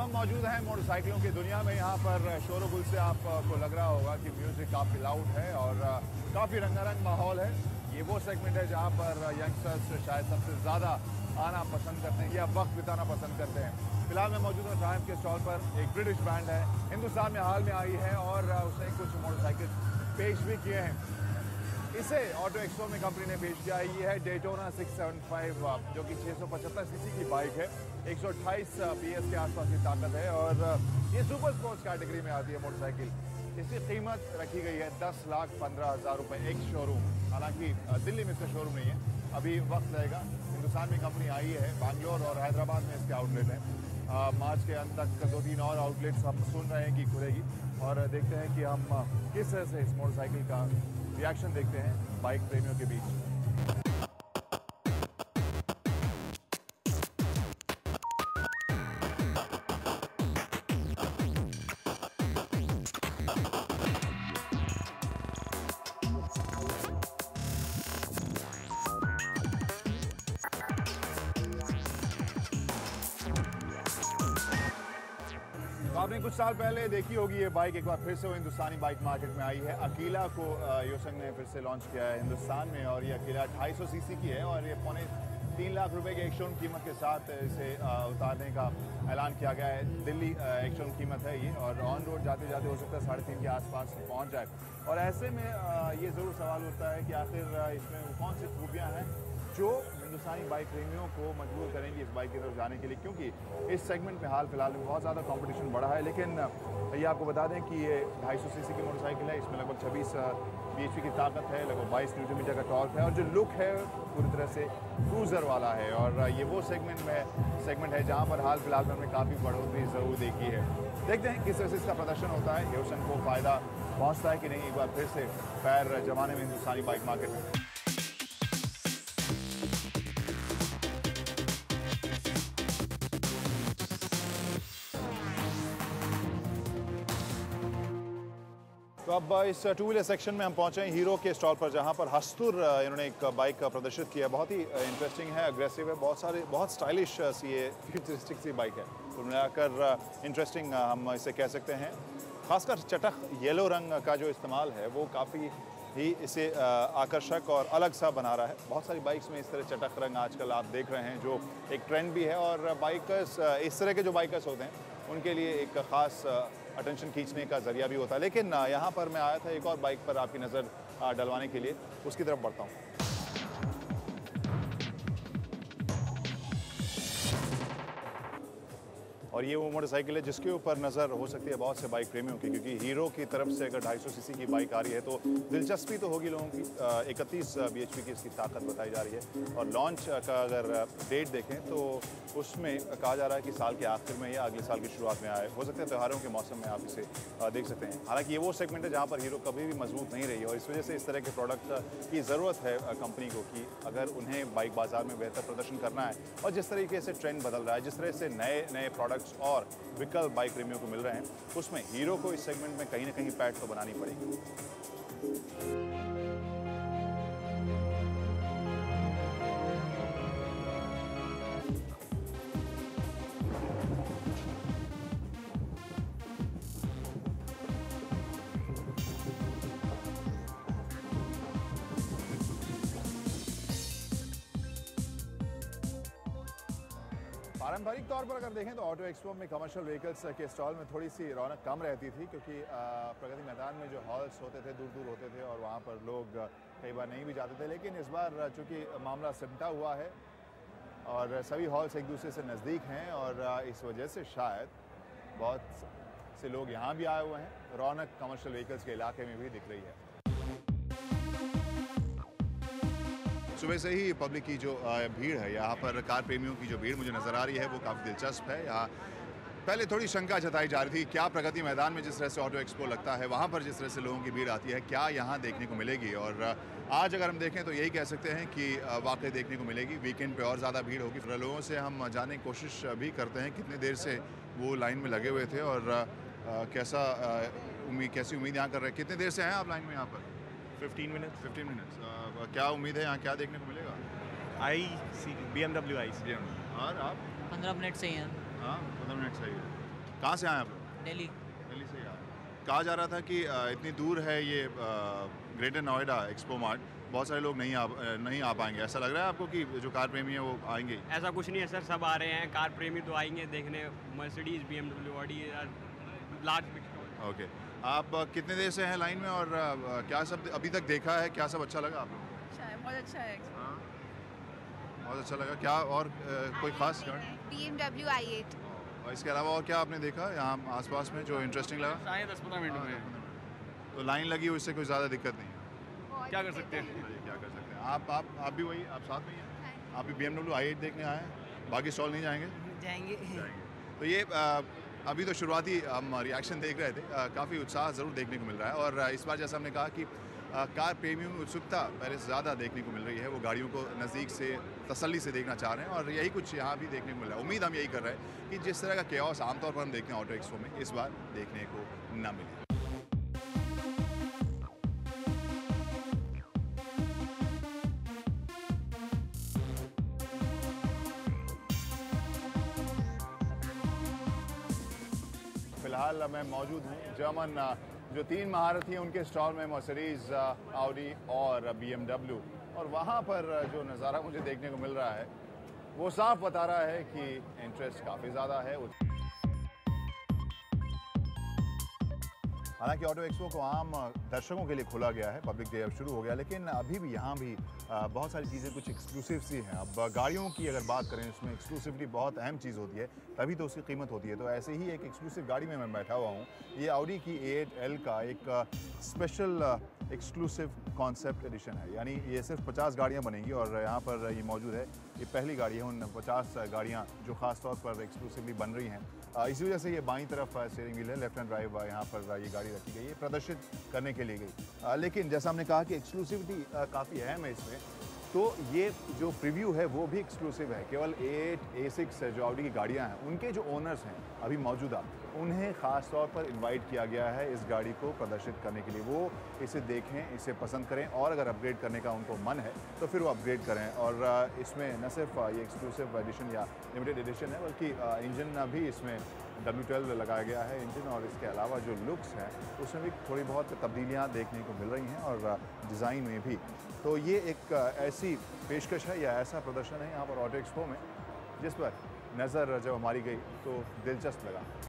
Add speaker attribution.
Speaker 1: अब हम मौजूद हैं मोटरसाइकिलों की दुनिया में। यहाँ पर शोर-गुल से आपको लग रहा होगा कि म्यूज़िक काफ़ी लाउड है और काफ़ी रंगारंग माहौल है। ये वो सेगमेंट है जहाँ पर यंगस्टर्स शायद सबसे ज़्यादा आना पसंद करते हैं या वक्त बिताना पसंद करते हैं। फिलहाल मैं मौजूद हूँ ट्रायम्फ के स्टॉल पर। एक ब्रिटिश ब्रांड है, हिंदुस्तान में हाल में आई है और उसने कुछ मोटरसाइकिल पेश भी किए हैं। इसे ऑटो एक्सपो में कंपनी ने पेश किया है। ये है डेटोना 675 जो कि 675 सीसी की बाइक है। 128 PS के आसपास की ताकत है और ये सुपर स्पोर्ट्स कैटेगरी में आती है मोटरसाइकिल। इसकी कीमत रखी गई है 10,15,000 रुपये एक शोरूम। हालांकि दिल्ली में इसका शोरूम नहीं है, अभी वक्त लगेगा। हिंदुस्तान में कंपनी आई है, बैंगलोर और हैदराबाद में इसके आउटलेट हैं। मार्च के अंत तक 2-3 और आउटलेट्स हम सुन रहे हैं कि खुलेगी और देखते हैं कि हम किस तरह से इस मोटरसाइकिल का रिएक्शन देखते हैं बाइक प्रेमियों के बीच। आपने कुछ साल पहले देखी होगी ये बाइक, एक बार फिर से वो हिंदुस्तानी बाइक मार्केट में आई है। अकीला को योसंग ने फिर से लॉन्च किया है हिंदुस्तान में और ये अकीला 250 सीसी की है और ये 3.25 लाख रुपए के एक शोरूम कीमत के साथ इसे उतारने का ऐलान किया गया है। दिल्ली एक शोरूम कीमत है ये और ऑन रोड जाते जाते हो सकता है 3.5 के आसपास पहुँच जाए। और ऐसे में ये ज़रूर सवाल उठता है कि आखिर इसमें वो कौन सी खूबियाँ हैं जो हिंदुस्तानी बाइक प्रेमियों को मजबूर करेंगी इस बाइक की तरफ जाने के लिए, क्योंकि इस सेगमेंट में हाल फिलहाल में बहुत ज़्यादा कंपटीशन बढ़ा है। लेकिन ये आपको बता दें कि ये 250 सीसी की मोटरसाइकिल है। इसमें लगभग 26 bhp की ताकत है, लगभग 22 न्यूटन मीटर का टॉर्क है और जो लुक है पूरी तरह से क्रूज़र वाला है। और ये वो सेगमेंट है जहाँ पर हाल फिलहाल में हमने काफ़ी बढ़ोतरी ज़रूर देखी है। देखते हैं किस तरह से इसका प्रदर्शन होता है, योसन को फ़ायदा पहुँचता है कि नहीं एक बार फिर से पैर जमाने में हिंदुस्तानी बाइक मार्केट में। तो अब इस टू व्हीलर सेक्शन में हम पहुंचे हैं हीरो के स्टॉल पर, जहां पर हस्तुर इन्होंने एक बाइक प्रदर्शित किया है। बहुत ही इंटरेस्टिंग है, अग्रेसिव है, बहुत स्टाइलिश सी ये फ्यूचरिस्टिक सी बाइक है। तो मिलाकर इंटरेस्टिंग हम इसे कह सकते हैं। खासकर चटख येलो रंग का जो इस्तेमाल है वो काफ़ी ही इसे आकर्षक और अलग सा बना रहा है। बहुत सारी बाइक्स में इस तरह चटख रंग आजकल आप देख रहे हैं, जो एक ट्रेंड भी है और बाइकर्स इस तरह के जो बाइकर्स होते हैं उनके लिए एक ख़ास अटेंशन खींचने का ज़रिया भी होता है। लेकिन यहाँ पर मैं आया था एक और बाइक पर आपकी नज़र डलवाने के लिए, उसकी तरफ बढ़ता हूँ। और ये वो मोटरसाइकिल है जिसके ऊपर नज़र हो सकती है बहुत से बाइक प्रेमियों की, क्योंकि हीरो की तरफ से अगर 250 सीसी की बाइक आ रही है तो दिलचस्पी तो होगी लोगों की। 31 bhp की इसकी ताकत बताई जा रही है और लॉन्च का अगर डेट देखें तो उसमें कहा जा रहा है कि साल के आखिर में या अगले साल की शुरुआत में आए। हो सकता है त्योहारों के मौसम में आप इसे देख सकते हैं। हालांकि ये वो सेगमेंट है जहाँ पर हीरो कभी भी मजबूत नहीं रही है और इस वजह से इस तरह के प्रोडक्ट की ज़रूरत है कंपनी को कि अगर उन्हें बाइक बाज़ार में बेहतर प्रदर्शन करना है और जिस तरीके से ट्रेंड बदल रहा है, जिस तरह से नए प्रोडक्ट्स और विकल्प बाइक प्रेमियों को मिल रहे हैं, उसमें हीरो को इस सेगमेंट में कहीं ना कहीं पैठ तो बनानी पड़ेगी। पारंपरिक तौर पर अगर देखें तो ऑटो एक्सपो में कमर्शियल व्हीकल्स के स्टॉल में थोड़ी सी रौनक कम रहती थी, क्योंकि प्रगति मैदान में जो हॉल्स होते थे दूर होते थे और वहाँ पर लोग कई बार नहीं भी जाते थे। लेकिन इस बार चूँकि मामला सिमटा हुआ है और सभी हॉल्स एक दूसरे से नज़दीक हैं और इस वजह से शायद बहुत से लोग यहाँ भी आए हुए हैं। रौनक कमर्शियल व्हीकल्स के इलाके में भी दिख रही है। सुबह से ही पब्लिक की जो भीड़ है, यहाँ पर कार प्रेमियों की जो भीड़ मुझे नज़र आ रही है वो काफ़ी दिलचस्प है। यहाँ पहले थोड़ी शंका जताई जा रही थी क्या प्रगति मैदान में जिस तरह से ऑटो एक्सपो लगता है वहाँ पर जिस तरह से लोगों की भीड़ आती है क्या यहाँ देखने को मिलेगी। और आज अगर हम देखें तो यही कह सकते हैं कि वाकई देखने को मिलेगी। वीकेंड पे और ज़्यादा भीड़ होगी। लोगों से हम जानने की कोशिश भी करते हैं कितनी देर से वो लाइन में लगे हुए थे और कैसी उम्मीद यहाँ कर रहे हैं। कितनी देर से हैं आप लाइन में यहाँ पर?
Speaker 2: 15 मिनट्स।
Speaker 1: क्या उम्मीद है यहाँ क्या देखने को मिलेगा?
Speaker 2: BMW i।
Speaker 1: और आप?
Speaker 3: 15 मिनट से ही हैं।
Speaker 1: हाँ 15 मिनट सही है।
Speaker 2: कहाँ से आए आप लोग?
Speaker 3: दिल्ली।
Speaker 2: दिल्ली से आए। कहा जा रहा था कि इतनी दूर है ये ग्रेटर नोएडा एक्सपो मार्ट, बहुत सारे लोग नहीं आ पाएंगे। ऐसा लग रहा है आपको कि जो कार प्रेमी है वो आएंगे?
Speaker 4: ऐसा कुछ नहीं है सर, सब आ रहे हैं। कार प्रेमी तो आएंगे देखने। Mercedes, BMW, Audi, large big stall.
Speaker 2: Okay, आप कितने देर से हैं लाइन में और क्या सब अभी तक देखा है, क्या सब अच्छा लगा आप लोग?
Speaker 5: अच्छा है, बहुत अच्छा है।
Speaker 2: हाँ, बहुत अच्छा लगा। क्या और कोई खास गाड़ी?
Speaker 5: BMW i8।
Speaker 2: और इसके अलावा और क्या आपने देखा यहाँ आसपास में जो इंटरेस्टिंग लगा?
Speaker 4: शायद 10-15 मिनट में।
Speaker 2: तो लाइन लगी हुई, इससे कोई ज़्यादा दिक्कत नहीं है।
Speaker 4: क्या कर सकते हैं?
Speaker 2: क्या कर सकते हैं? आप भी वही, आप साथ में ही हैं? आप भी BMW i8 देखने आए हैं? बाकी स्टॉल नहीं जाएंगे?
Speaker 3: जाएंगे।
Speaker 2: तो ये अभी तो शुरुआती हम रिएक्शन देख रहे थे, काफ़ी उत्साह ज़रूर देखने को मिल रहा है। और इस बार जैसा हमने कहा कि कार प्रेमियों में उत्सुकता पहले से ज़्यादा देखने को मिल रही है। वो गाड़ियों को नज़दीक से तसल्ली से देखना चाह रहे हैं और यही कुछ यहाँ भी देखने को मिल रहा है। उम्मीद हम यही कर रहे हैं कि जिस तरह का केओस आमतौर पर हम देखते हैं ऑटो एक्सपो में, इस बार देखने को न मिले। फिलहाल मैं मौजूद हूँ जर्मन जो 3 महारथी हैं उनके स्टॉल में, मर्सिडीज, ऑडी और BMW। और वहाँ पर जो नज़ारा मुझे देखने को मिल रहा है वो साफ बता रहा है कि इंटरेस्ट काफ़ी ज़्यादा है। हालांकि ऑटो एक्सपो को आम दर्शकों के लिए खोला गया है, पब्लिक डे अब शुरू हो गया, लेकिन अभी भी यहाँ भी बहुत सारी चीज़ें कुछ एक्सक्लूसिव सी हैं। अब गाड़ियों की अगर बात करें, उसमें एक्सक्लूसिविटी बहुत अहम चीज़ होती है, तभी तो उसकी कीमत होती है। तो ऐसे ही एक एक्सक्लूसिव गाड़ी में मैं बैठा हुआ हूँ। ये ऑडी की A8L का एक स्पेशल एक्सक्लूसिव कॉन्सेप्ट एडिशन है, यानी ये सिर्फ 50 गाड़ियाँ बनेंगी और यहाँ पर ये मौजूद है। ये पहली गाड़ी है उन 50 गाड़ियाँ जो ख़ास तौर पर एक्सक्लूसिवली बन रही हैं। इसी वजह से ये बाईं तरफ स्टीयरिंग व्हील है, लेफ्ट हैंड ड्राइव यहाँ पर ये गाड़ी रखी गई है, प्रदर्शित करने के लिए गई। लेकिन जैसा हमने कहा कि एक्सक्लूसिविटी काफ़ी अहम है इसमें, तो ये जो प्रीव्यू है वो भी एक्सक्लूसिव है। केवल A8, A6 जो ऑडी की गाड़ियाँ हैं, उनके जो ओनर्स हैं अभी मौजूदा, उन्हें ख़ास तौर पर इनवाइट किया गया है इस गाड़ी को प्रदर्शित करने के लिए। वो इसे देखें, इसे पसंद करें और अगर अपग्रेड करने का उनको मन है तो फिर वो अपग्रेड करें। और इसमें न सिर्फ ये एक्सक्लूसिव एडिशन या लिमिटेड एडिशन है, बल्कि इंजन भी इसमें W12 लगाया गया है इंजन। और इसके अलावा जो लुक्स हैं उसमें भी थोड़ी बहुत तब्दीलियाँ देखने को मिल रही हैं और डिज़ाइन में भी। तो ये एक ऐसी पेशकश है या ऐसा प्रदर्शन है यहाँ पर ऑटो एक्सपो में, जिस पर नज़र जब हमारी गई तो दिलचस्प लगा।